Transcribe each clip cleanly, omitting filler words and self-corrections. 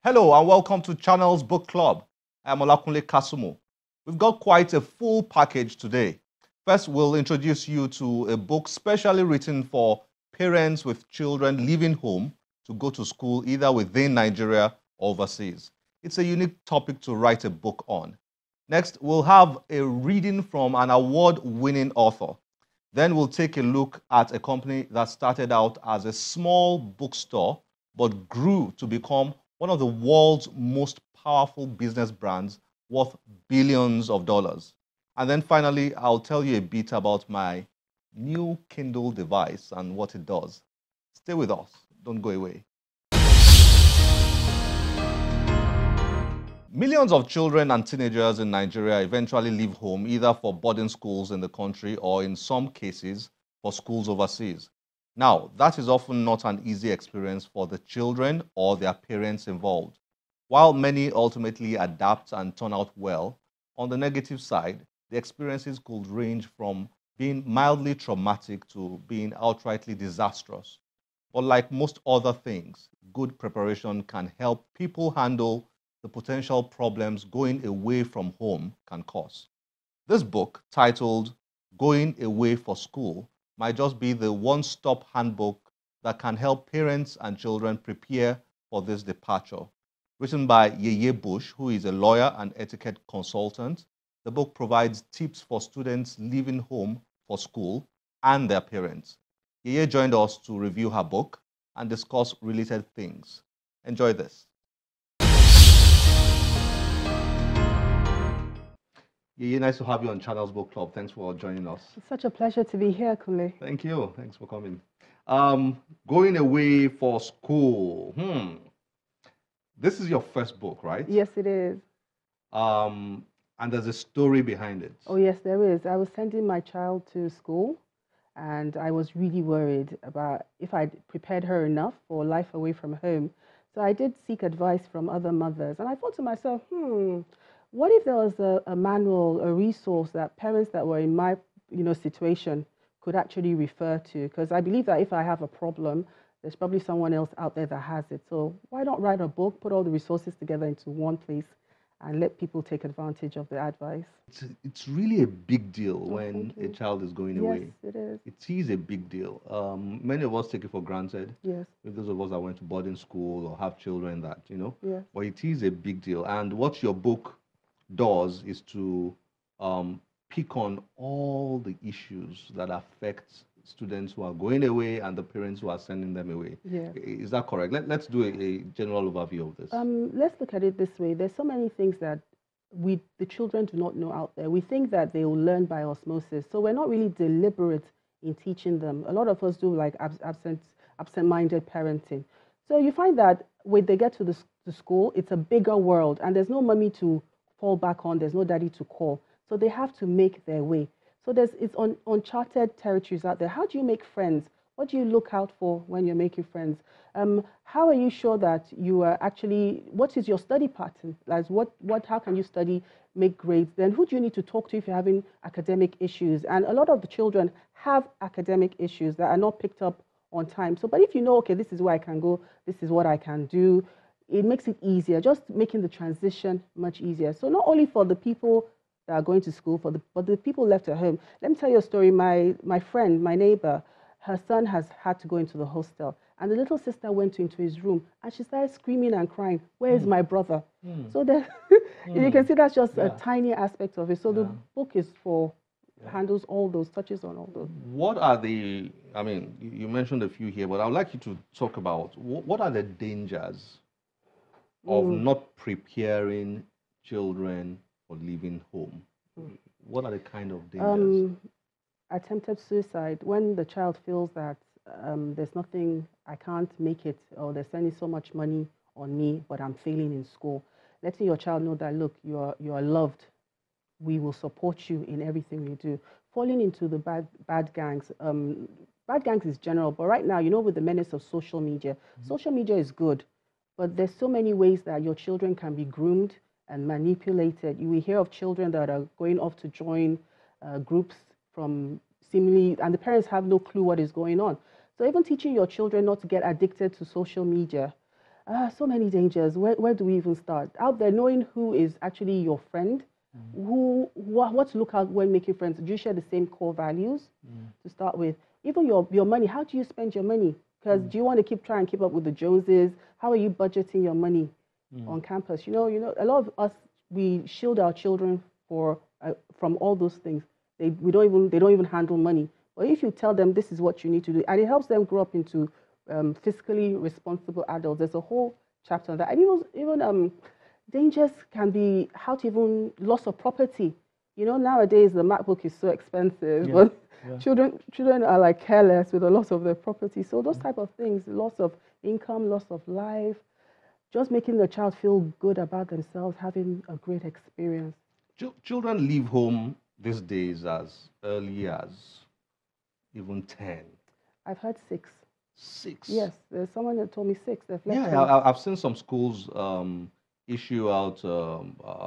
Hello and welcome to Channel's Book Club. I'm Olakunle Kasumo. We've got quite a full package today. First, we'll introduce you to a book specially written for parents with children leaving home to go to school either within Nigeria or overseas. It's a unique topic to write a book on. Next, we'll have a reading from an award-winning author. Then we'll take a look at a company that started out as a small bookstore but grew to become one of the world's most powerful business brands worth billions of dollars. And then finally, I'll tell you a bit about my new Kindle device and what it does. Stay with us. Don't go away. Millions of children and teenagers in Nigeria eventually leave home either for boarding schools in the country or in some cases for schools overseas. Now, that is often not an easy experience for the children or their parents involved. While many ultimately adapt and turn out well, on the negative side, the experiences could range from being mildly traumatic to being outrightly disastrous. But like most other things, good preparation can help people handle the potential problems going away from home can cause. This book, titled Going Away for School, might just be the one-stop handbook that can help parents and children prepare for this departure. Written by Yeye, who is a lawyer and etiquette consultant, the book provides tips for students leaving home for school and their parents. Yeye joined us to review her book and discuss related things. Enjoy this. Yeye, nice to have you on Channel's Book Club. Thanks for joining us. It's such a pleasure to be here, Kunle. Thank you. Thanks for coming. Going away for school. This is your first book, right? Yes, it is. And there's a story behind it. Oh, yes, there is. I was sending my child to school, and I was really worried about if I'd prepared her enough for life away from home. So I did seek advice from other mothers, and I thought to myself, what if there was a manual, a resource that parents that were in my situation could actually refer to? Because I believe that if I have a problem, there's probably someone else out there that has it. So why not write a book, put all the resources together into one place, and let people take advantage of the advice? It's really a big deal when a child is going away. Yes, it is. It is a big deal. Many of us take it for granted. Yes. With those of us that went to boarding school or have children that, Yes. But it is a big deal. And what your book does is to pick on all the issues that affect students who are going away and the parents who are sending them away. Yeah. Is that correct? Let's do a general overview of this. Let's look at it this way. There's so many things that the children do not know out there. We think that they will learn by osmosis. So we're not really deliberate in teaching them. A lot of us do like absent-minded parenting. So you find that when they get to the school, it's a bigger world and there's no mommy to fall back on, there's no daddy to call. So they have to make their way. So it's uncharted territories out there. How do you make friends? What do you look out for when you're making friends? How are you sure that you are actually, what is your study pattern? Like how can you study, make grades? Then who do you need to talk to if you're having academic issues? And a lot of the children have academic issues that are not picked up on time. So, but if you know, okay, this is where I can go, this is what I can do, it makes it easier, just making the transition much easier. So not only for the people that are going to school, but the people left at home. Let me tell you a story. My friend, my neighbor, her son has had to go into the hostel, and the little sister went into his room, and she started screaming and crying, "Where is my brother?" So you can see that's just a tiny aspect of it. So the book is handles all those, touches on all those. What are you mentioned a few here, but I would like you to talk about what are the dangers of not preparing children for leaving home? What are the kind of dangers? Attempted suicide, when the child feels that there's nothing, I can't make it, or they're spending so much money on me, but I'm failing in school. Letting your child know that, look, you are loved. We will support you in everything you do. Falling into the bad gangs. Bad gangs is general, but right now, with the menace of social media is good. But there's so many ways that your children can be groomed and manipulated. You will hear of children that are going off to join groups from seemingly, and the parents have no clue what is going on. So even teaching your children not to get addicted to social media, So many dangers. Where do we even start? Out there, knowing who is actually your friend, what to look out when making friends. Do you share the same core values to start with? Even your money. How do you spend your money? Because do you want to try and keep up with the Joneses? How are you budgeting your money on campus? A lot of us, we shield our children from all those things. They don't even handle money. But if you tell them this is what you need to do, and it helps them grow up into fiscally responsible adults. There's a whole chapter on that. And even dangers can be how to even loss of property. Nowadays the MacBook is so expensive, but children are like careless with a loss of their property. So those type of things, loss of income, loss of life, just making the child feel good about themselves, having a great experience. Children leave home these days as early as even 10. I've heard 6. 6? Yes, there's someone that told me 6. They've left Yeah, home. I've seen some schools issue out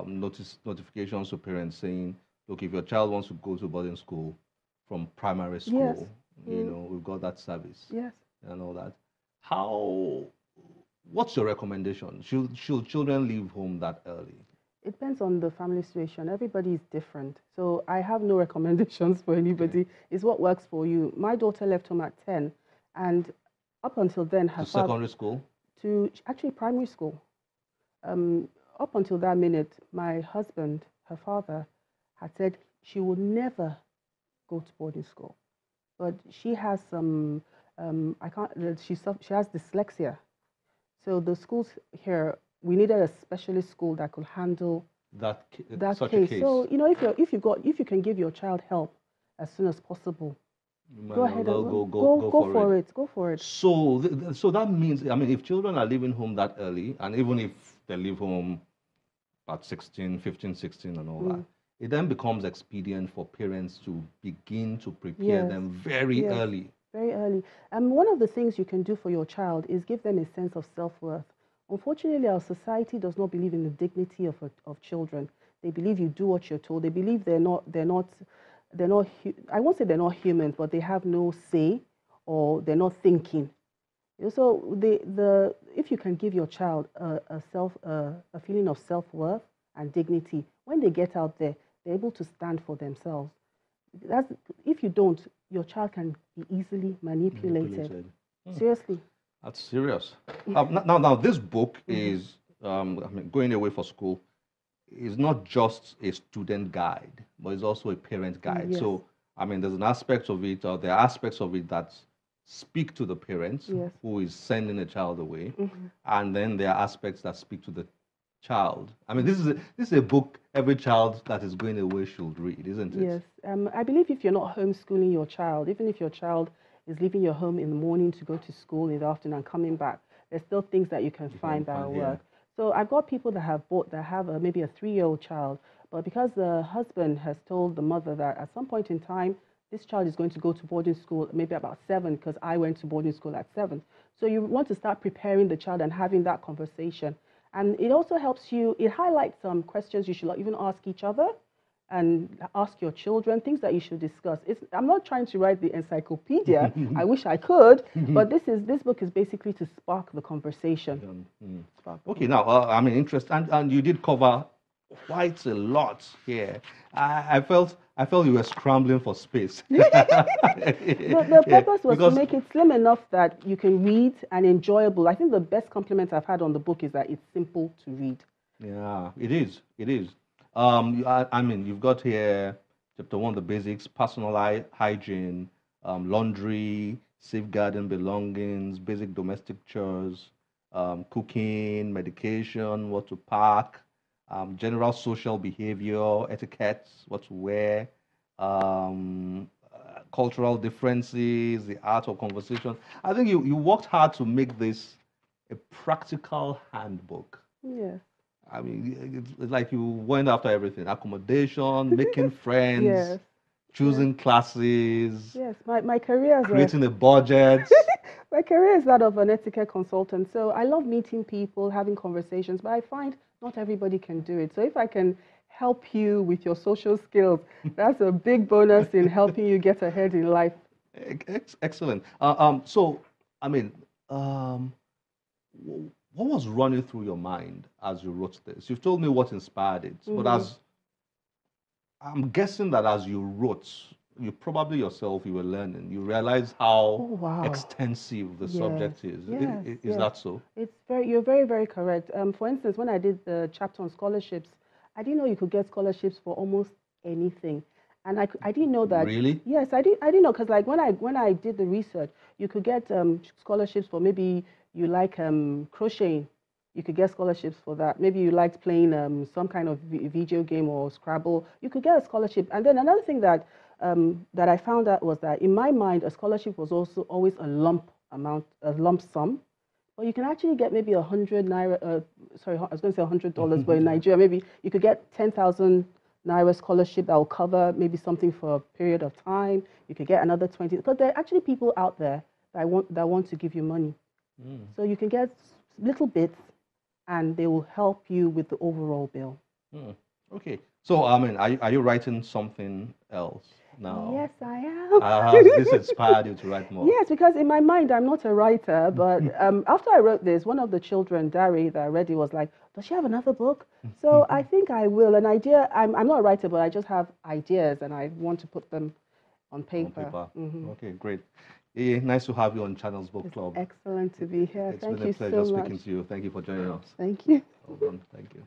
notifications to parents saying, look, if your child wants to go to boarding school from primary school, we've got that service. Yes. And all that. What's your recommendation? Should children leave home that early? It depends on the family situation. Everybody is different. So I have no recommendations for anybody. Okay. It's what works for you. My daughter left home at 10, and up until then, her to secondary school? To actually primary school. Up until that minute, my husband, her father, had said she would never go to boarding school. But she has some, she has dyslexia. So the schools here, we needed a specialist school that could handle that case. So if you can give your child help as soon as possible, go ahead and go for it. Go for it. So that means, if children are leaving home that early, and even if they leave home at 16, 15, 16 and all that, it then becomes expedient for parents to begin to prepare them very early. Very early. One of the things you can do for your child is give them a sense of self-worth. Unfortunately, our society does not believe in the dignity of children. They believe you do what you're told. They believe they're not. I won't say they're not humans, but they have no say, or they're not thinking. So if you can give your child a feeling of self-worth and dignity, when they get out there, they're able to stand for themselves. If you don't, your child can be easily manipulated. Seriously. That's serious. Now, this book is, going away for school, is not just a student guide, but it's also a parent guide. Yes. So, there's an aspect of it, or there are aspects of it that speak to the parents who is sending a child away, and then there are aspects that speak to the child. This is a book every child that is going away should read, isn't it? Yes. I believe if you're not homeschooling your child, even if your child is leaving your home in the morning to go to school in the afternoon and coming back, there's still things that you can find that will work. So I've got people that have maybe a 3-year-old child, but because the husband has told the mother that at some point in time, this child is going to go to boarding school maybe about 7, because I went to boarding school at 7. So you want to start preparing the child and having that conversation. And it also helps you, it highlights some questions you should even ask each other and ask your children, things that you should discuss. I'm not trying to write the encyclopedia. I wish I could, but this book is basically to spark the conversation. Okay, now, interesting, and you did cover quite a lot here. I felt you were scrambling for space. The purpose was to make it slim enough that you can read and enjoyable. I think the best compliment I've had on the book is that it's simple to read. Yeah, it is. It is. You've got here chapter 1, the basics: personal hygiene, laundry, safeguarding belongings, basic domestic chores, cooking, medication, what to pack, general social behavior, etiquette, what to wear, cultural differences, the art of conversation. I think you worked hard to make this a practical handbook. Yes. It's like you went after everything: accommodation, making friends, choosing classes. Yes, my career is creating a budget. My career is that of an etiquette consultant. So I love meeting people, having conversations, but I find not everybody can do it. So if I can help you with your social skills, that's a big bonus in helping you get ahead in life. Excellent. what was running through your mind as you wrote this? You've told me what inspired it, but Mm-hmm. as I'm guessing that as you wrote, you probably yourself you were learning. You realized how Oh, wow. extensive the Yes, subject is. yes, Is yes. that so? You're very, very correct. For instance, when I did the chapter on scholarships, I didn't know you could get scholarships for almost anything. And I didn't know that, Really? yes, I didn't know, because like when I did the research, you could get scholarships for, maybe you like crocheting, you could get scholarships for that. Maybe you liked playing some kind of video game or Scrabble, you could get a scholarship. And then another thing that I found out was that in my mind, a scholarship was also always a lump sum. But you can actually get maybe 100 naira. Sorry, I was going to say $100, but in Nigeria, maybe you could get 10,000 naira scholarship that will cover maybe something for a period of time. You could get another 20, because there are actually people out there that want to give you money. So you can get little bits, and they will help you with the overall bill. Hmm. Okay. So, I mean, are you writing something else now? Yes, I am. Has this inspired you to write more? Yes, because in my mind, I'm not a writer, but after I wrote this, one of the children, Dari, that I read it, was like, does she have another book? So I think I will. I'm not a writer, but I just have ideas, and I want to put them on On paper. paper. Hmm. Okay, great. Yeah, nice to have you on Channels Book It's Club. excellent to be here. It's Thank been a you pleasure so much. speaking to you. Thank you for joining us. Thank you. Well done. Thank you.